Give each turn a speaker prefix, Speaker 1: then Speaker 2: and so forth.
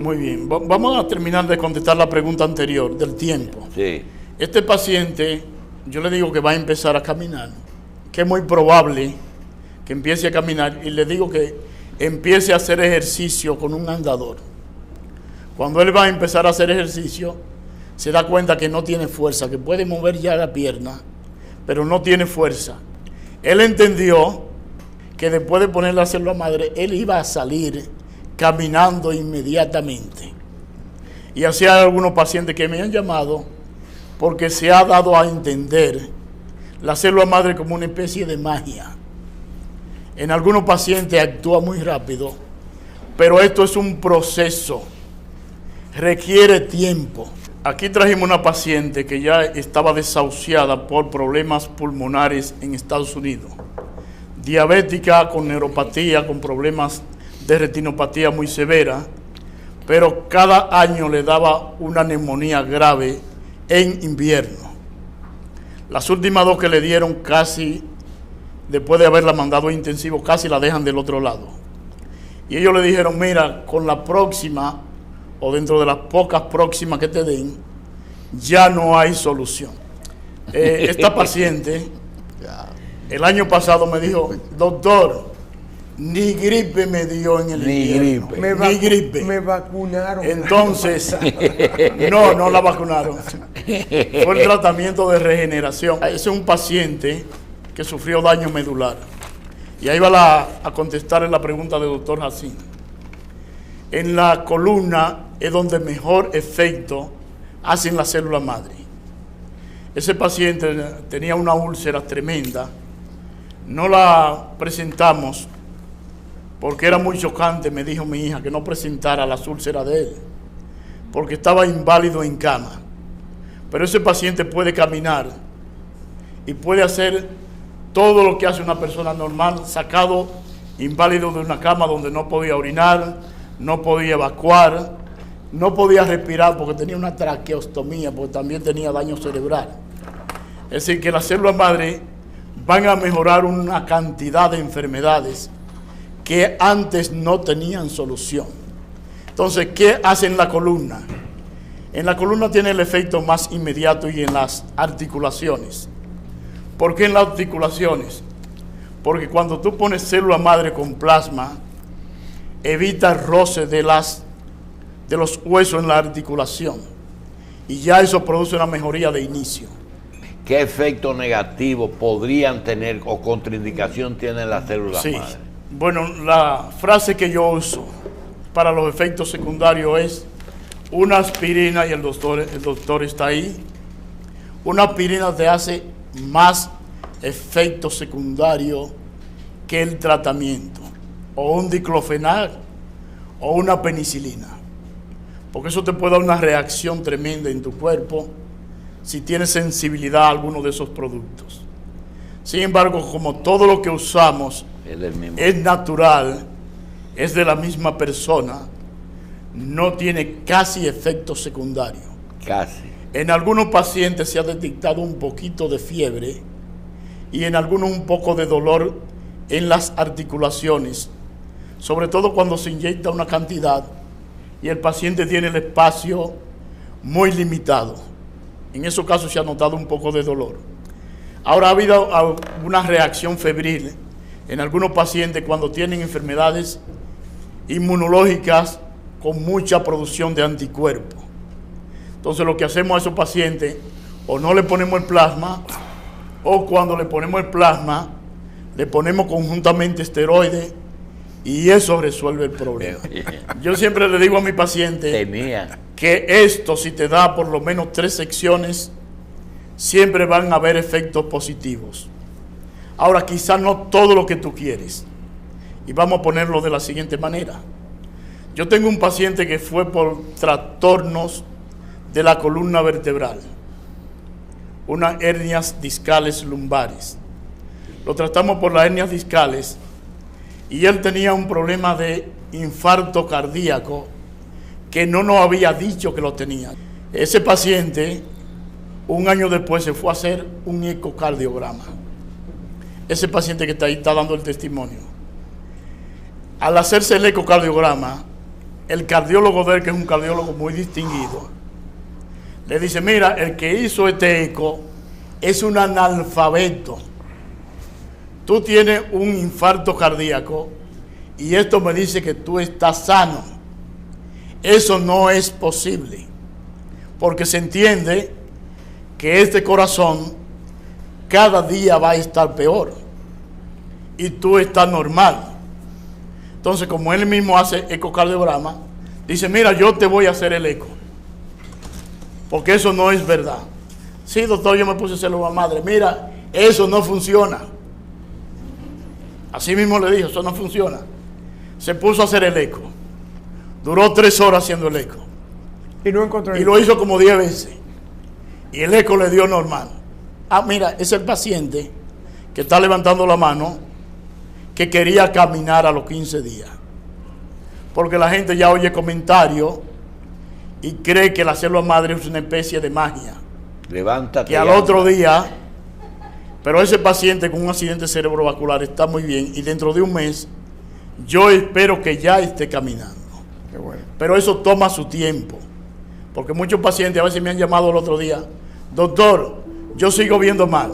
Speaker 1: Muy bien. Vamos a terminar de contestar la pregunta anterior del tiempo.
Speaker 2: Sí.
Speaker 1: Este paciente, yo le digo que va a empezar a caminar, que es muy probable que empiece a caminar, y le digo que empiece a hacer ejercicio con un andador. Cuando él va a empezar a hacer ejercicio, se da cuenta que no tiene fuerza, que puede mover ya la pierna, pero no tiene fuerza. Él entendió que después de ponerle a célula madre, él iba a salir caminando inmediatamente. Y así hay algunos pacientes que me han llamado porque se ha dado a entender la célula madre como una especie de magia. En algunos pacientes actúa muy rápido, pero esto es un proceso, requiere tiempo. Aquí trajimos una paciente que ya estaba desahuciada por problemas pulmonares en Estados Unidos, diabética, con neuropatía, con problemas de retinopatía muy severa, pero cada año le daba una neumonía grave en invierno. Las últimas dos que le dieron casi, después de haberla mandado a intensivo, casi la dejan del otro lado. Y ellos le dijeron, mira, con la próxima, o dentro de las pocas próximas que te den, ya no hay solución. Esta paciente, el año pasado me dijo, doctor, ni gripe me dio en el invierno. Ni gripe.
Speaker 3: Me vacunaron.
Speaker 1: Entonces, no la vacunaron. Fue el tratamiento de regeneración. Ese es un paciente que sufrió daño medular. Y ahí va a contestar en la pregunta del doctor Jacín. En la columna es donde mejor efecto hacen las células madre. Ese paciente tenía una úlcera tremenda. No la presentamos porque era muy chocante, me dijo mi hija, que no presentara las úlceras de él, porque estaba inválido en cama. Pero ese paciente puede caminar y puede hacer todo lo que hace una persona normal, sacado inválido de una cama donde no podía orinar, no podía evacuar, no podía respirar porque tenía una traqueostomía, porque también tenía daño cerebral. Es decir, que las células madre van a mejorar una cantidad de enfermedades que antes no tenían solución. Entonces, ¿qué hace en la columna? En la columna tiene el efecto más inmediato y en las articulaciones. ¿Por qué en las articulaciones? Porque cuando tú pones célula madre con plasma, evita el roce de los huesos en la articulación. Y ya eso produce una mejoría de inicio.
Speaker 2: ¿Qué efecto negativo podrían tener o contraindicación tienen las células madre?
Speaker 1: Bueno, la frase que yo uso para los efectos secundarios es una aspirina, y el doctor está ahí. Una aspirina te hace más efecto secundario que el tratamiento, o un diclofenac, o una penicilina, porque eso te puede dar una reacción tremenda en tu cuerpo si tienes sensibilidad a alguno de esos productos. Sin embargo, como todo lo que usamos es natural, es de la misma persona, no tiene casi efecto secundario.
Speaker 2: Casi.
Speaker 1: En algunos pacientes se ha detectado un poquito de fiebre y en algunos un poco de dolor en las articulaciones, sobre todo cuando se inyecta una cantidad y el paciente tiene el espacio muy limitado. En esos casos se ha notado un poco de dolor. Ahora ha habido una reacción febril en algunos pacientes cuando tienen enfermedades inmunológicas con mucha producción de anticuerpos. Entonces lo que hacemos a esos pacientes, o no le ponemos el plasma, o cuando le ponemos el plasma, le ponemos conjuntamente esteroides y eso resuelve el problema. Yo siempre le digo a mi paciente que esto, si te da por lo menos 3 secciones, siempre van a haber efectos positivos. Ahora, quizás no todo lo que tú quieres. Y vamos a ponerlo de la siguiente manera. Yo tengo un paciente que fue por trastornos de la columna vertebral, unas hernias discales lumbares. Lo tratamos por las hernias discales y él tenía un problema de infarto cardíaco que no nos había dicho que lo tenía. Ese paciente, un año después, se fue a hacer un ecocardiograma. Ese paciente que está ahí está dando el testimonio. Al hacerse el ecocardiograma, el cardiólogo de él, que es un cardiólogo muy distinguido, le dice, mira, el que hizo este eco es un analfabeto. Tú tienes un infarto cardíaco y esto me dice que tú estás sano. Eso no es posible, porque se entiende que este corazón cada día va a estar peor y tú estás normal. Entonces, como él mismo hace ecocardiograma, dice, mira, yo te voy a hacer el eco, porque eso no es verdad. Sí, doctor, yo me puse a hacerlo a la madre, mira, eso no funciona. Así mismo le dijo, eso no funciona. Se puso a hacer el eco, duró 3 horas haciendo el eco
Speaker 3: Y no encontró.
Speaker 1: y lo hizo como 10 veces y el eco le dio normal. Ah, mira, es el paciente que está levantando la mano, que quería caminar a los 15 días, porque la gente ya oye comentarios y cree que la célula madre es una especie de magia,
Speaker 2: Levántate.
Speaker 1: que al otro día, pero ese paciente con un accidente cerebrovascular está muy bien y dentro de un mes yo espero que ya esté caminando.
Speaker 3: Qué bueno.
Speaker 1: Pero eso toma su tiempo, porque muchos pacientes a veces me han llamado el otro día, doctor, yo sigo viendo mal.